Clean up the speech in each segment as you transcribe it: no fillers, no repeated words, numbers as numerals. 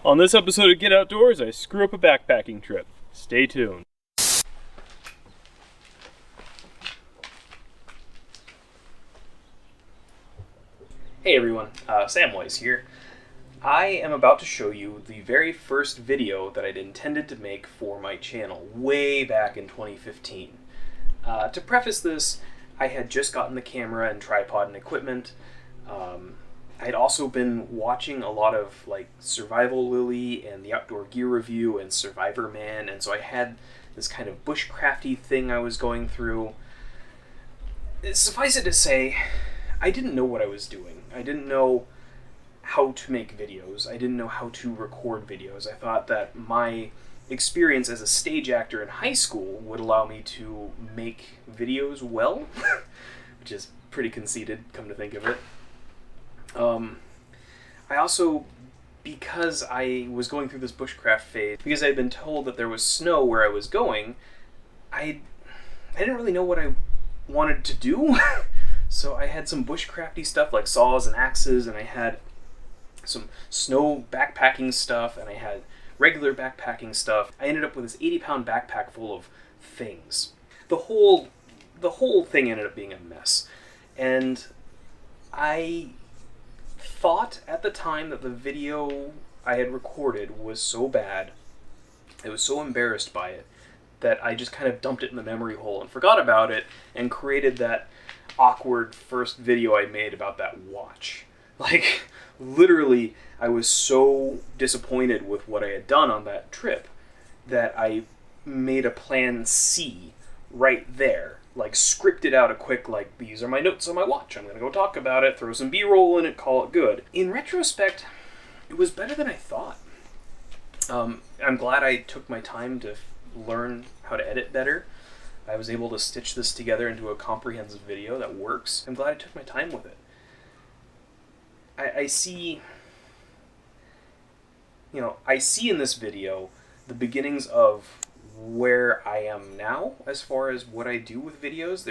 On this episode of Get Outdoors, I screw up a backpacking trip. Stay tuned. Hey everyone, Samwise here. I am about to show you the very first video that I'd intended to make for my channel way back in 2015. To preface this, I had just gotten the camera and tripod and equipment. I'd also been watching a lot of like Survival Lily and the Outdoor Gear Review and Survivor Man, and so I had this kind of bushcrafty thing I was going through. Suffice it to say, I didn't know what I was doing. I didn't know how to make videos. I didn't know how to record videos. I thought that my experience as a stage actor in high school would allow me to make videos well, which is pretty conceited, come to think of it. I also, because I was going through this bushcraft phase, because I had been told that there was snow where I was going, I didn't really know what I wanted to do. So I had some bushcrafty stuff like saws and axes, and I had some snow backpacking stuff, and I had regular backpacking stuff. I ended up with this 80-pound backpack full of things. The whole thing ended up being a mess. And I thought at the time that the video I had recorded was so bad, I was so embarrassed by it, that I just kind of dumped it in the memory hole and forgot about it and created that awkward first video I made about that watch. Like, literally, I was so disappointed with what I had done on that trip that I made a plan C right there. Like, scripted out a quick, like, these are my notes on my watch. I'm going to go talk about it, throw some B-roll in it, call it good. In retrospect, it was better than I thought. I'm glad I took my time to learn how to edit better. I was able to stitch this together into a comprehensive video that works. I'm glad I took my time with it. I see in this video the beginnings of where I am now as far as what I do with videos.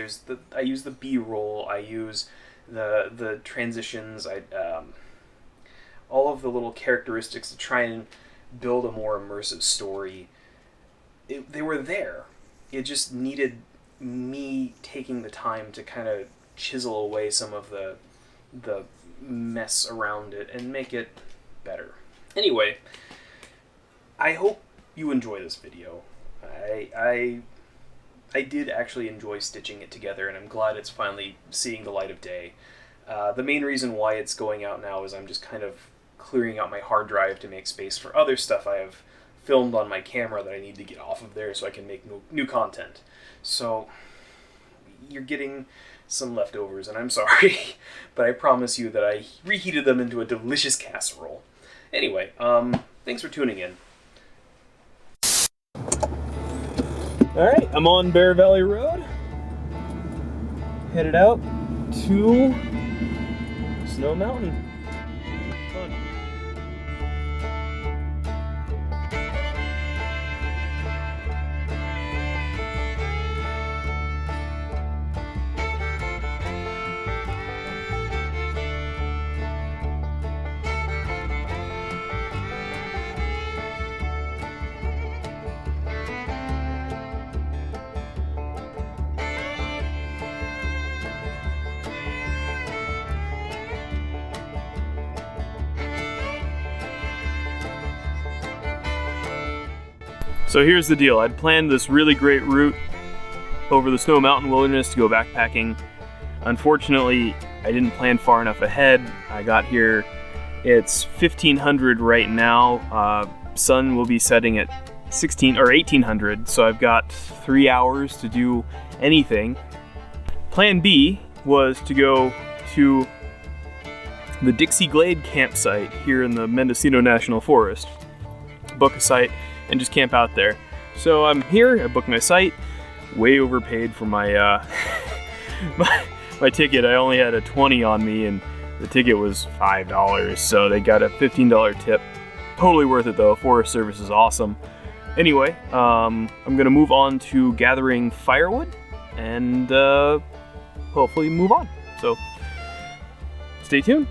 I use the B-roll, I use the transitions, all of the little characteristics to try and build a more immersive story. They were there. It just needed me taking the time to kind of chisel away some of the mess around it and make it better. Anyway, I hope you enjoy this video. I did actually enjoy stitching it together, and I'm glad it's finally seeing the light of day. The main reason why it's going out now is I'm just kind of clearing out my hard drive to make space for other stuff I have filmed on my camera that I need to get off of there so I can make new content. So you're getting some leftovers, and I'm sorry, but I promise you that I reheated them into a delicious casserole. Anyway, thanks for tuning in. Alright, I'm on Bear Valley Road, headed out to Snow Mountain. Fun. So here's the deal. I'd planned this really great route over the Snow Mountain Wilderness to go backpacking. Unfortunately, I didn't plan far enough ahead. I got here, it's 1500 right now. Sun will be setting at 1800, so I've got 3 hours to do anything. Plan B was to go to the Dixie Glade campsite here in the Mendocino National Forest. Book a site and just camp out there. So I'm here, I booked my site, way overpaid for my my ticket. I only had a 20 on me and the ticket was $5, so they got a $15 tip. Totally worth it though, Forest Service is awesome. Anyway, I'm gonna move on to gathering firewood and hopefully move on. So stay tuned.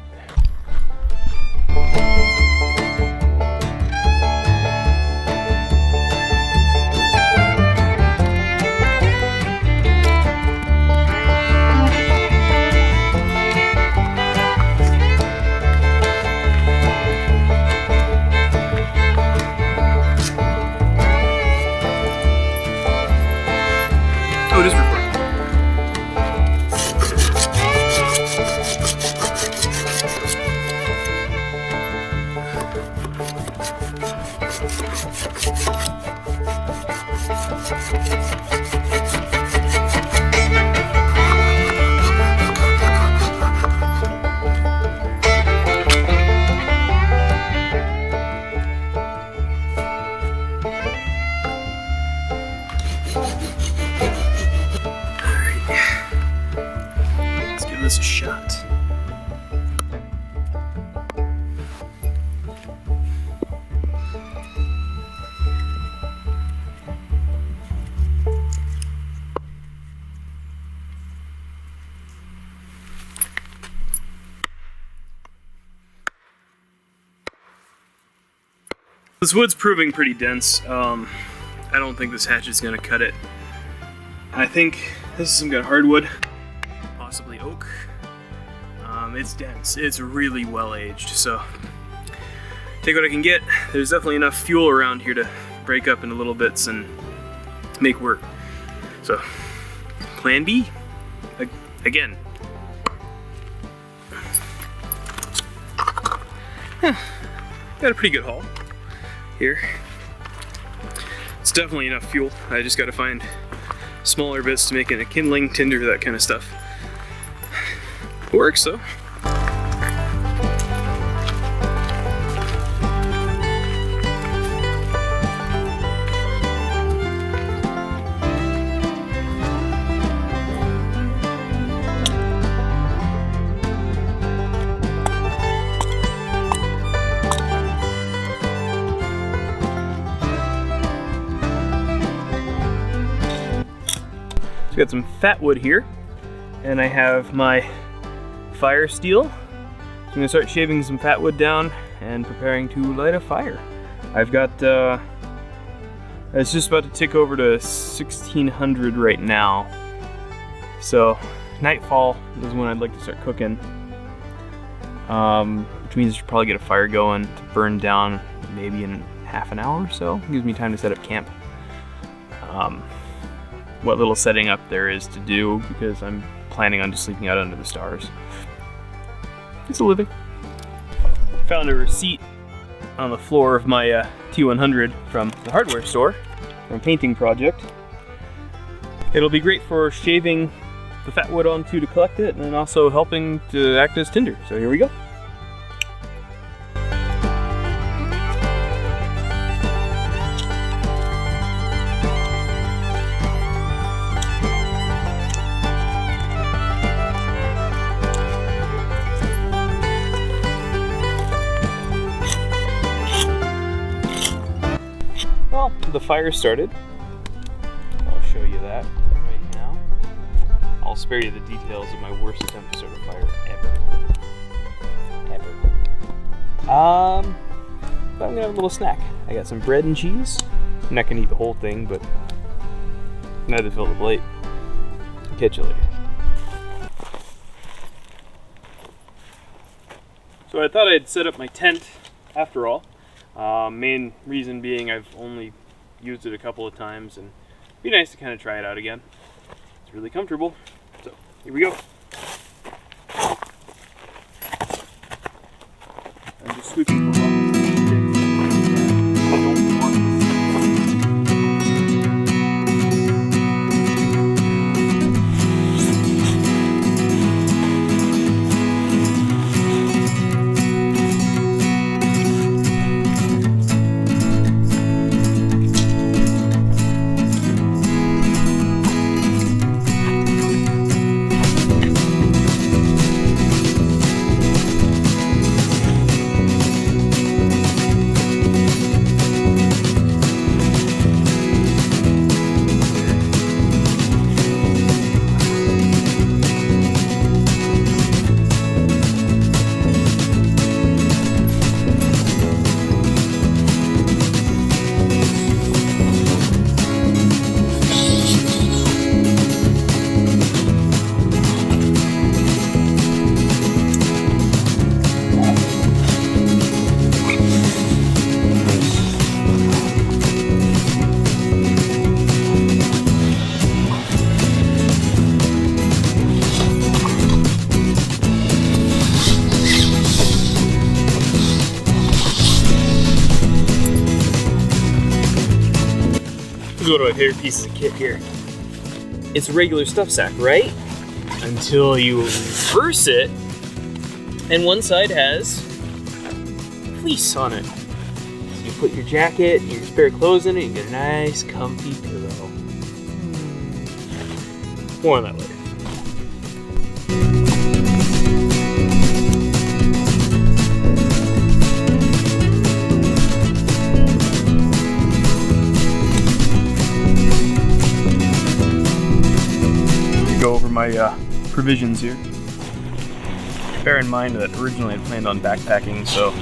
This a shot. This wood's proving pretty dense. I don't think this hatchet is going to cut it. I think this is some kind of hardwood. Possibly oak. It's dense. It's really well aged, so take what I can get. There's definitely enough fuel around here to break up into little bits and make work. So, plan B, again. Got a pretty good haul here. It's definitely enough fuel. I just got to find smaller bits to make it a kindling, tinder, that kind of stuff. Works though. So got some fat wood here, and I have my fire steel. So I'm gonna start shaving some fat wood down and preparing to light a fire. I've got, it's just about to tick over to 1600 right now. So nightfall is when I'd like to start cooking. Which means I should probably get a fire going to burn down maybe in half an hour or so. It gives me time to set up camp. What little setting up there is to do, because I'm planning on just sleeping out under the stars. It's a living. Found a receipt on the floor of my T100 from the hardware store, from a painting project. It'll be great for shaving the fat wood onto to collect it, and then also helping to act as tinder. So here we go. Well, the fire started. I'll show you that right now. I'll spare you the details of my worst attempt to start a fire ever. But I'm gonna have a little snack. I got some bread and cheese. I'm not gonna eat the whole thing, but I'm gonna have to fill the plate. Catch you later. So I thought I'd set up my tent after all. Main reason being I've only used it a couple of times, and it'd be nice to kind of try it out again. It's really comfortable. So here we go. I'm just switching from I don't want this. is one of my favorite pieces of kit here. It's a regular stuff sack, right? Until you reverse it, and one side has fleece on it. So you put your jacket and your spare clothes in it, and you get a nice comfy pillow. More on that later. Go over my provisions here. Bear in mind that originally I planned on backpacking, so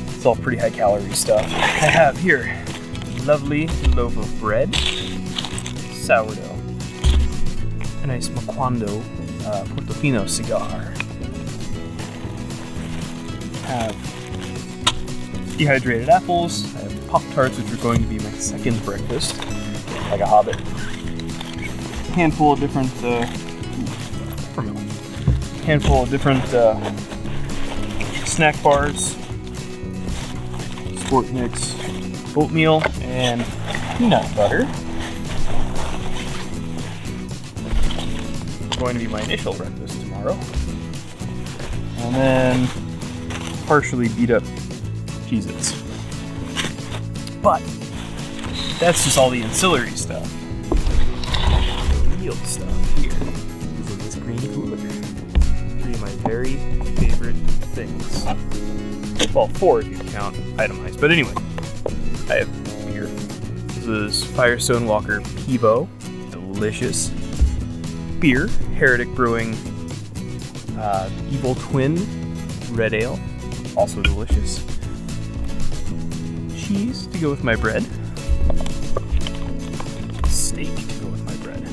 it's all pretty high calorie stuff. I have here a lovely loaf of bread, sourdough, a nice Maquando Portofino cigar. I have dehydrated apples. I have Pop-Tarts, which are going to be my second breakfast, like a hobbit. Handful of different snack bars, sport mix, oatmeal, and peanut butter. It's going to be my initial breakfast tomorrow. And then partially beat up Cheez-Its. But that's just all the ancillary stuff. Real stuff here is in this green cooler. Three of my very favorite things. Well, four if you count itemized. But anyway, I have beer. This is Firestone Walker Pivo. Delicious. Beer. Heretic Brewing Evil Twin Red Ale. Also delicious. Cheese to go with my bread. Steak to go with my bread.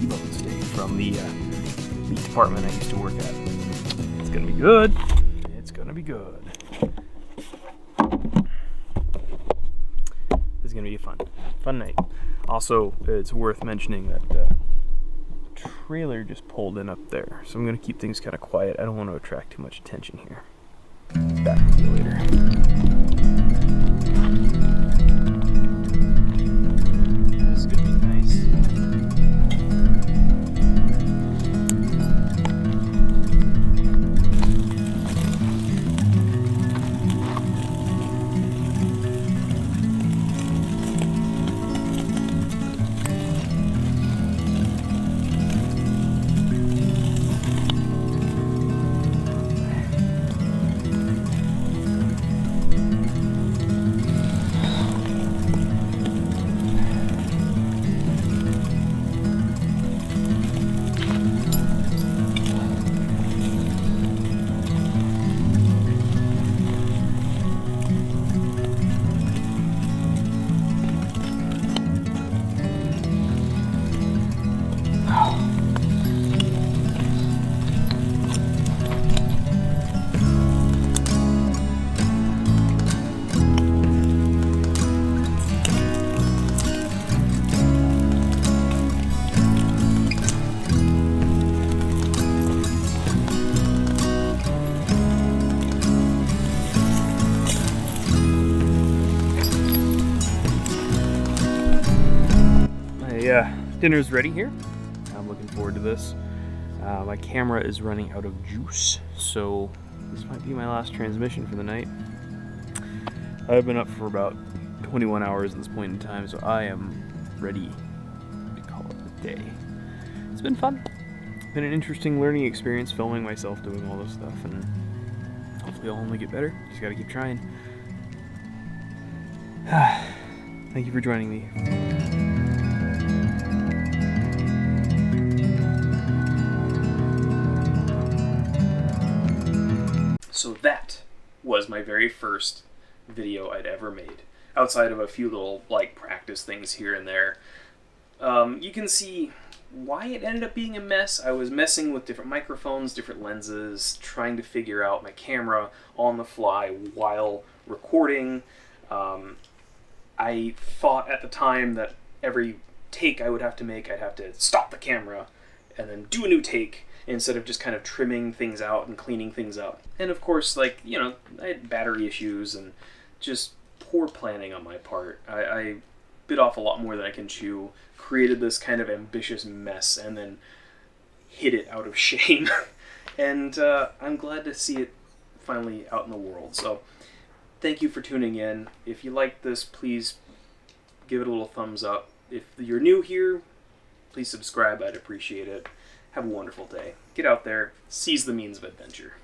T-bone steak from the meat department I used to work at. It's gonna be good. It's gonna be good. This is gonna be a fun night. Also, it's worth mentioning that the trailer just pulled in up there, so I'm gonna keep things kind of quiet. I don't want to attract too much attention here. Back with you later. Dinner's ready here. I'm looking forward to this. My camera is running out of juice, so this might be my last transmission for the night. I've been up for about 21 hours at this point in time, so I am ready to call it a day. It's been fun. It's been an interesting learning experience filming myself doing all this stuff, and hopefully I'll only get better. Just gotta keep trying. Thank you for joining me. So that was my very first video I'd ever made, outside of a few little like practice things here and there. You can see why it ended up being a mess. I was messing with different microphones, different lenses, trying to figure out my camera on the fly while recording. I thought at the time that every take I would have to make, I'd have to stop the camera and then do a new take, instead of just kind of trimming things out and cleaning things up. And of course, like, you know, I had battery issues and just poor planning on my part. I bit off a lot more than I can chew, created this kind of ambitious mess, and then hid it out of shame. And I'm glad to see it finally out in the world. So thank you for tuning in. If you like this, please give it a little thumbs up. If you're new here, please subscribe. I'd appreciate it. Have a wonderful day. Get out there, seize the means of adventure.